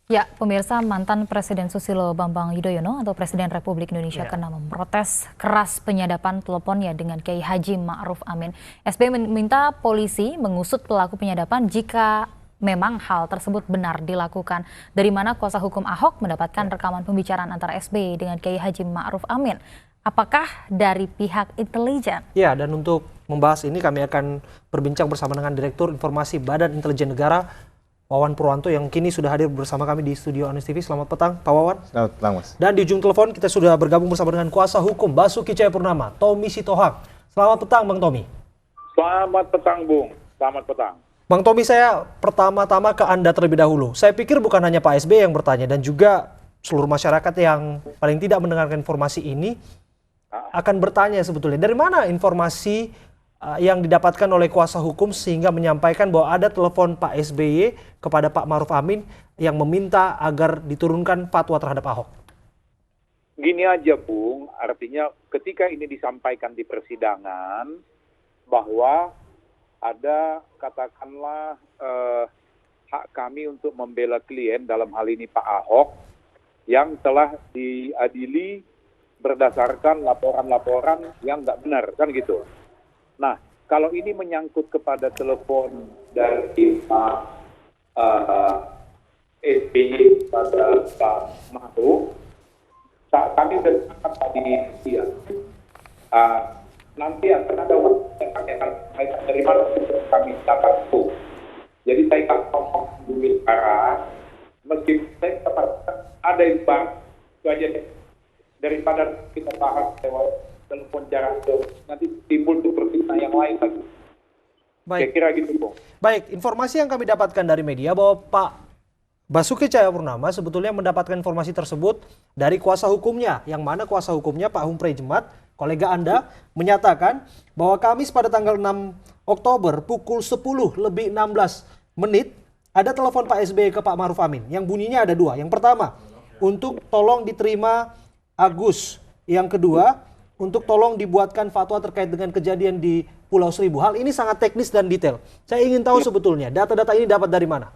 Ya, pemirsa, mantan Presiden Susilo Bambang Yudhoyono atau Presiden Republik Indonesia ke-6 memprotes keras penyadapan teleponnya dengan Kiai Haji Ma'ruf Amin. SBY meminta polisi mengusut pelaku penyadapan jika memang hal tersebut benar dilakukan. Dari mana kuasa hukum Ahok mendapatkan rekaman pembicaraan antara SBY dengan Kiai Haji Ma'ruf Amin? Apakah dari pihak intelijen? Ya, dan untuk membahas ini kami akan berbincang bersama dengan Direktur Informasi Badan Intelijen Negara, Wawan Purwanto, yang kini sudah hadir bersama kami di studio Onus TV. Selamat petang, Pak Wawan. Selamat petang, Mas. Dan di ujung telepon kita sudah bergabung bersama dengan kuasa hukum Basuki Cahayapurnama, Tommy Sitohang. Selamat petang, Bang Tommy. Selamat petang, Bung. Selamat petang. Bang Tommy, saya pertama-tama ke Anda terlebih dahulu. Saya pikir bukan hanya Pak SBY yang bertanya, dan juga seluruh masyarakat yang paling tidak mendengarkan informasi ini akan bertanya sebetulnya, dari mana informasi yang didapatkan oleh kuasa hukum sehingga menyampaikan bahwa ada telepon Pak SBY kepada Pak Ma'ruf Amin yang meminta agar diturunkan fatwa terhadap Ahok? Gini aja, Bung, artinya ketika ini disampaikan di persidangan bahwa ada katakanlah hak kami untuk membela klien, dalam hal ini Pak Ahok, yang telah diadili berdasarkan laporan-laporan yang nggak benar, kan gitu. Nah, kalau ini menyangkut kepada telepon dari Pak SBY pada Pak Ma'ruf, kami bersepakat tadi siang. Nanti akan ada waktu yang kami akan sampaikan dari mana kami dapat itu. Jadi saya akan ngomong dulu sekarang, meskipun saya tepat ada yang bang, itu aja deh. Daripada kita bahas lewat telepon jarak jauh, nanti timbul tuh fitnah yang lain lagi. Baik. Kira-kira gitu, Bung. Baik, informasi yang kami dapatkan dari media bahwa Pak Basuki Cahayapurnama sebetulnya mendapatkan informasi tersebut dari kuasa hukumnya, yang mana kuasa hukumnya Pak Humphrey Jemat, kolega Anda, menyatakan bahwa Kamis pada tanggal 6 Oktober pukul 10:16 ada telepon Pak SBY ke Pak Ma'ruf Amin yang bunyinya ada dua. Yang pertama, untuk tolong diterima Agus. Yang kedua, untuk tolong dibuatkan fatwa terkait dengan kejadian di Pulau Seribu. Hal ini sangat teknis dan detail. Saya ingin tahu sebetulnya data-data ini dapat dari mana?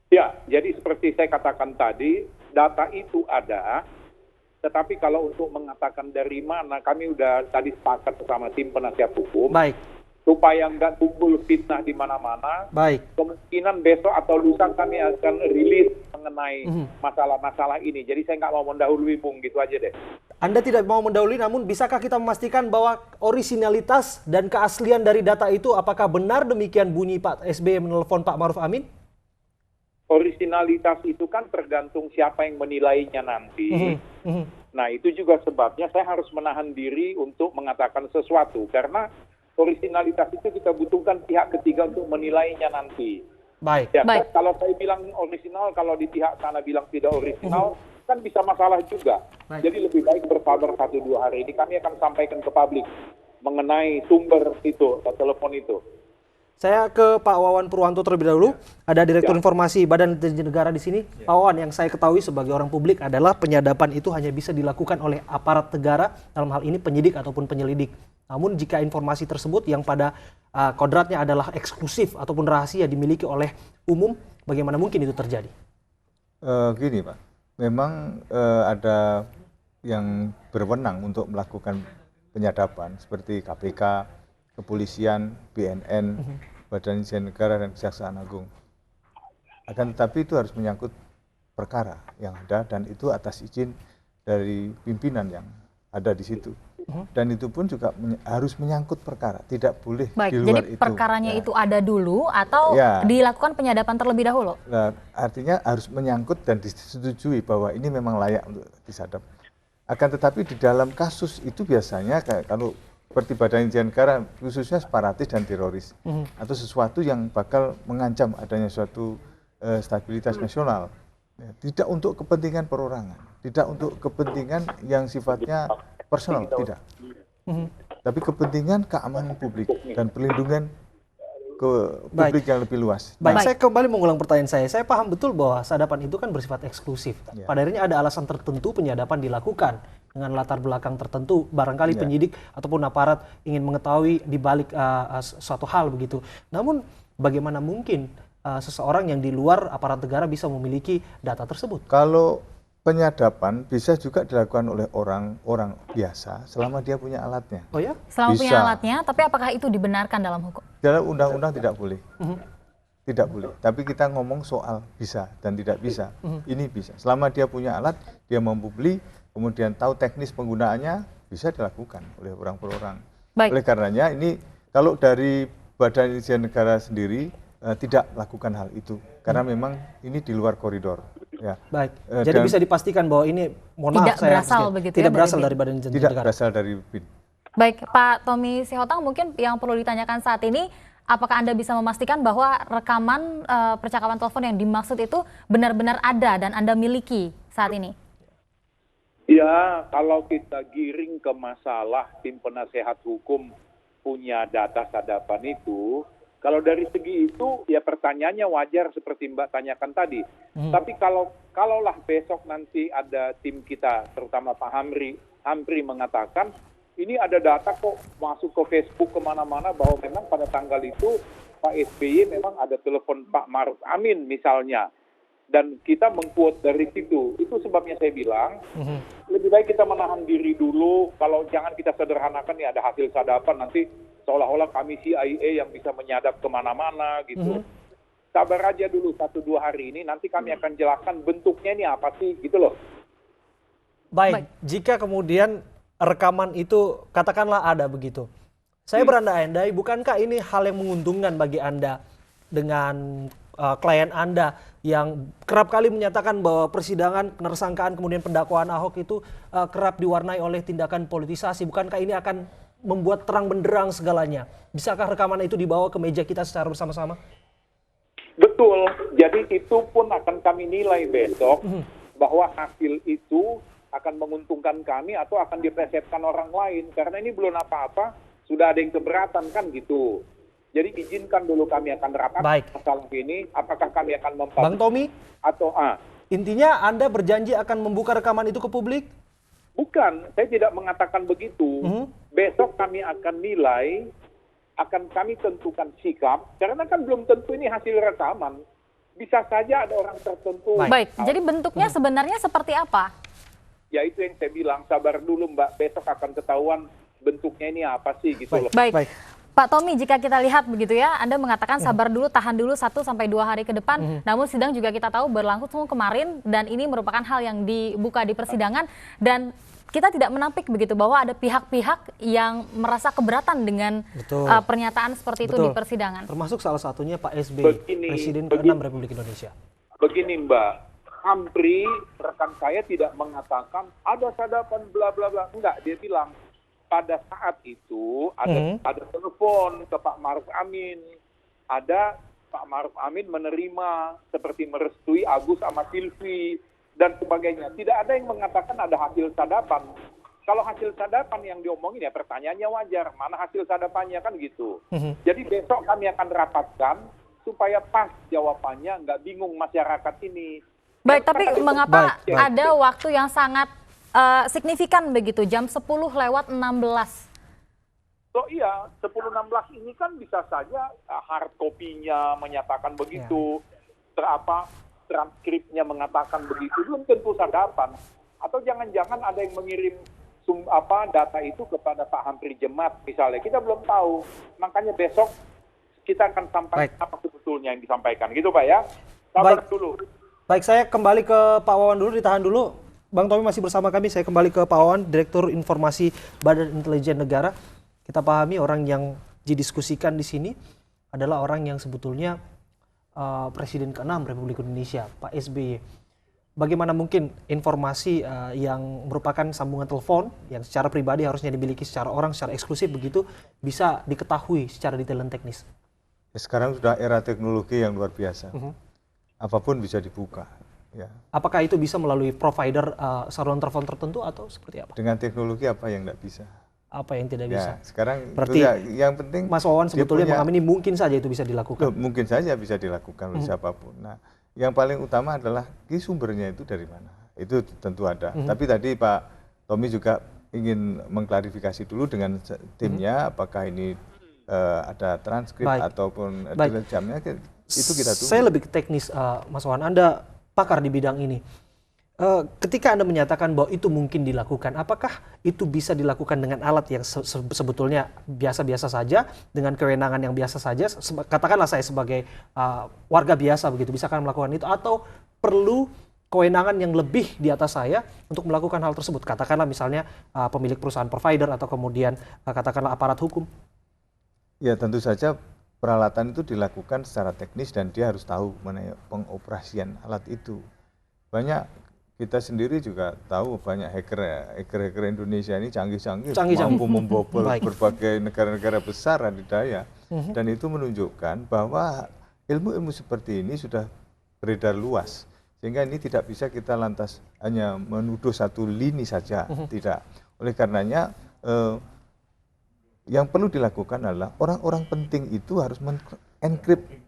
Ya, jadi seperti saya katakan tadi, data itu ada, tetapi kalau untuk mengatakan dari mana, kami udah tadi sepakat bersama tim penasihat hukum. Baik. Supaya nggak timbul fitnah di mana-mana. Baik. Kemungkinan besok atau lusa kami akan rilis mengenai masalah-masalah ini. Jadi saya nggak mau mendahului, Bung, gitu aja deh. Anda tidak mau mendahului, namun bisakah kita memastikan bahwa orisinalitas dan keaslian dari data itu apakah benar demikian bunyi Pak SBY menelpon Pak Ma'ruf Amin? Orisinalitas itu kan tergantung siapa yang menilainya nanti. Nah, itu juga sebabnya saya harus menahan diri untuk mengatakan sesuatu. Karena orisinalitas itu kita butuhkan pihak ketiga untuk menilainya nanti. Baik. Ya, Baik. Kalau saya bilang orisinal, kalau di pihak sana bilang tidak orisinal, kan bisa masalah juga. Baik. Jadi lebih baik bersabar 1-2 hari ini. Kami akan sampaikan ke publik mengenai sumber itu, telepon itu. Saya ke Pak Wawan Purwanto terlebih dahulu. Ada Direktur Informasi Badan Intelijen Negara di sini. Pak Wawan, yang saya ketahui sebagai orang publik adalah penyadapan itu hanya bisa dilakukan oleh aparat negara, dalam hal ini penyidik ataupun penyelidik. Namun jika informasi tersebut yang pada kodratnya adalah eksklusif ataupun rahasia dimiliki oleh umum, bagaimana mungkin itu terjadi? Gini, Pak. Memang ada yang berwenang untuk melakukan penyadapan seperti KPK, Kepolisian, BNN, Badan Intelijen Negara, dan Kejaksaan Agung. Akan tetapi itu harus menyangkut perkara yang ada, dan itu atas izin dari pimpinan yang ada di situ. Dan itu pun juga harus menyangkut perkara, tidak boleh Baik, di luar jadi itu. perkaranya itu ada dulu atau dilakukan penyadapan terlebih dahulu? Nah, artinya harus menyangkut dan disetujui bahwa ini memang layak untuk disadap. Akan tetapi di dalam kasus itu biasanya kalau seperti Badan Intelijen Negara, khususnya separatis dan teroris, atau sesuatu yang bakal mengancam adanya suatu stabilitas nasional, ya, tidak untuk kepentingan perorangan, tidak untuk kepentingan yang sifatnya personal, tidak. Tapi kepentingan keamanan publik dan perlindungan ke publik yang lebih luas. Baik, saya kembali mengulang pertanyaan saya. Saya paham betul bahwa sadapan itu kan bersifat eksklusif. Ya. Pada akhirnya ada alasan tertentu penyadapan dilakukan dengan latar belakang tertentu. Barangkali penyidik ataupun aparat ingin mengetahui di balik suatu hal begitu. Namun bagaimana mungkin seseorang yang di luar aparat negara bisa memiliki data tersebut? Kalau penyadapan bisa juga dilakukan oleh orang biasa selama dia punya alatnya. Oh ya? Selama punya Bisa. alatnya, tapi apakah itu dibenarkan dalam hukum? Dalam undang-undang tidak boleh. Tidak boleh. Tapi kita ngomong soal bisa dan tidak bisa. Ini bisa. Selama dia punya alat, dia mampu beli, kemudian tahu teknis penggunaannya, bisa dilakukan oleh orang per orang. Baik. Oleh karenanya ini kalau dari Badan Intelijen Negara sendiri tidak lakukan hal itu karena memang ini di luar koridor. Ya. Baik. Jadi Dan bisa dipastikan bahwa ini, mohon maaf, Tidak berasal sedikit, begitu ya tidak dari berasal BIN? dari Badan Intelijen tidak Negara. berasal dari BIN. Baik, Pak Tommy Sihotang, mungkin yang perlu ditanyakan saat ini, apakah Anda bisa memastikan bahwa rekaman percakapan telepon yang dimaksud itu benar-benar ada dan Anda miliki saat ini? Ya, kalau kita giring ke masalah tim penasehat hukum punya data sadapan itu, kalau dari segi itu ya pertanyaannya wajar seperti Mbak tanyakan tadi. Tapi kalaulah besok nanti ada tim kita, terutama Pak Hamri mengatakan ini ada data kok masuk ke Facebook kemana-mana bahwa memang pada tanggal itu Pak SBY memang ada telepon Pak Maruf Amin misalnya. Dan kita mengquote dari situ. Itu sebabnya saya bilang, lebih baik kita menahan diri dulu. Kalau jangan kita sederhanakan, nih ada hasil sadapan, nanti seolah-olah kami CIA yang bisa menyadap kemana-mana gitu. Sabar aja dulu 1-2 hari ini, nanti kami akan jelaskan bentuknya ini apa sih, gitu loh. Baik, jika kemudian rekaman itu katakanlah ada begitu. Saya berandai-andai, bukankah ini hal yang menguntungkan bagi Anda dengan klien Anda yang kerap kali menyatakan bahwa persidangan, penersangkaan, kemudian pendakwaan Ahok itu kerap diwarnai oleh tindakan politisasi. Bukankah ini akan membuat terang benderang segalanya? Bisakah rekaman itu dibawa ke meja kita secara bersama-sama? Betul, jadi itu pun akan kami nilai besok bahwa hasil itu akan menguntungkan kami atau akan dipesetkan orang lain. Karena ini belum apa-apa, sudah ada yang keberatan kan gitu. Jadi izinkan dulu kami akan rapat masalah ini, apakah kami akan mempublish Bang Tommy, atau intinya Anda berjanji akan membuka rekaman itu ke publik? Bukan, saya tidak mengatakan begitu. Besok kami akan nilai, akan kami tentukan sikap, karena kan belum tentu ini hasil rekaman. Bisa saja ada orang tertentu. Baik, jadi bentuknya sebenarnya seperti apa? Ya itu yang saya bilang, sabar dulu Mbak, besok akan ketahuan bentuknya ini apa sih gitu loh. Baik. Pak Tommy, jika kita lihat begitu ya, Anda mengatakan sabar dulu, tahan dulu 1-2 hari ke depan. Namun sidang juga kita tahu berlangsung kemarin dan ini merupakan hal yang dibuka di persidangan dan kita tidak menampik begitu bahwa ada pihak-pihak yang merasa keberatan dengan pernyataan seperti itu di persidangan. Termasuk salah satunya Pak SBY, Presiden ke-6 Republik Indonesia. Begini Mbak, Hamri rekan saya tidak mengatakan ada sadapan bla bla bla, enggak, dia bilang pada saat itu ada telepon ke Pak Maruf Amin, ada Pak Maruf Amin menerima seperti merestui Agus sama Silvi dan sebagainya. Tidak ada yang mengatakan ada hasil sadapan. Kalau hasil sadapan yang diomongin ya pertanyaannya wajar, mana hasil sadapannya kan gitu. Jadi besok kami akan rapatkan supaya pas jawabannya, nggak bingung masyarakat ini. Baik, tapi mengapa ada waktu yang sangat signifikan begitu, jam 10:16? So iya, 10.16 ini kan bisa saja hard copy-nya menyatakan begitu, transkripnya mengatakan begitu, belum tentu sadapan. Atau jangan-jangan ada yang mengirim data itu kepada Pak Hamri Jemat misalnya, kita belum tahu. Makanya besok kita akan sampaikan apa sebetulnya yang disampaikan, gitu Pak ya. Sabar dulu. Baik, saya kembali ke Pak Wawan dulu, ditahan dulu. Bang Tommy masih bersama kami, saya kembali ke Pak Wawan, Direktur Informasi Badan Intelijen Negara. Kita pahami orang yang didiskusikan di sini adalah orang yang sebetulnya Presiden ke-6 Republik Indonesia, Pak SBY. Bagaimana mungkin informasi yang merupakan sambungan telepon yang secara pribadi harusnya dimiliki secara orang, secara eksklusif begitu, bisa diketahui secara detail dan teknis? Sekarang sudah era teknologi yang luar biasa. Apapun bisa dibuka. Ya. Apakah itu bisa melalui provider saluran telepon tertentu atau seperti apa? Dengan teknologi apa yang tidak bisa? Apa yang tidak bisa? Sekarang berarti yang penting Mas Wawan sebetulnya mengamini mungkin saja itu bisa dilakukan. Mungkin saja bisa dilakukan oleh siapapun. Nah, yang paling utama adalah sumbernya itu dari mana. Itu tentu ada. Tapi tadi Pak Tommy juga ingin mengklarifikasi dulu dengan timnya apakah ini ada transkrip Baik. ataupun Baik. jamnya itu kita tunggu. Saya lebih ke teknis, Mas Wawan. Anda pakar di bidang ini. Ketika Anda menyatakan bahwa itu mungkin dilakukan, apakah itu bisa dilakukan dengan alat yang sebetulnya biasa-biasa saja, dengan kewenangan yang biasa saja? Katakanlah saya sebagai warga biasa begitu, bisakah melakukan itu? Atau perlu kewenangan yang lebih di atas saya untuk melakukan hal tersebut? Katakanlah misalnya pemilik perusahaan provider atau kemudian katakanlah aparat hukum. Ya tentu saja peralatan itu dilakukan secara teknis dan dia harus tahu mengenai pengoperasian alat itu. Banyak kita sendiri juga tahu banyak hacker Indonesia ini canggih-canggih, mampu membobol berbagai negara-negara besar adidaya. Dan itu menunjukkan bahwa ilmu-ilmu seperti ini sudah beredar luas. Sehingga ini tidak bisa kita lantas hanya menuduh satu lini saja, tidak. Oleh karenanya yang perlu dilakukan adalah orang-orang penting itu harus men-encrypt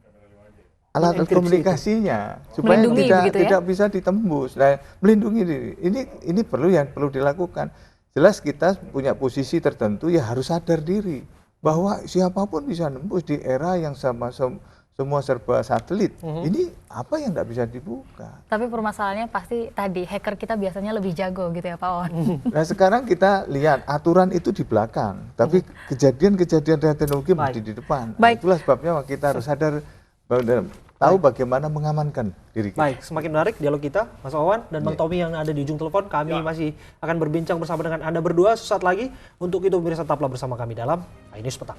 alat komunikasinya supaya tidak bisa ditembus. Nah, melindungi diri. Ini perlu dilakukan. Jelas kita punya posisi tertentu ya harus sadar diri bahwa siapapun bisa nembus di era yang semua serba satelit. Ini apa yang tidak bisa dibuka. Tapi permasalahannya pasti tadi hacker kita biasanya lebih jago gitu ya Pak Wawan. Nah sekarang kita lihat aturan itu di belakang, tapi kejadian-kejadian dengan teknologi mesti di depan. Nah, itulah sebabnya kita harus sadar tahu bagaimana mengamankan diri kita. Baik, semakin menarik dialog kita, Mas Wawan dan Bang Tommy yang ada di ujung telepon. Kami masih akan berbincang bersama dengan Anda berdua sesaat lagi. Untuk itu pemirsa tetaplah bersama kami dalam News Petang.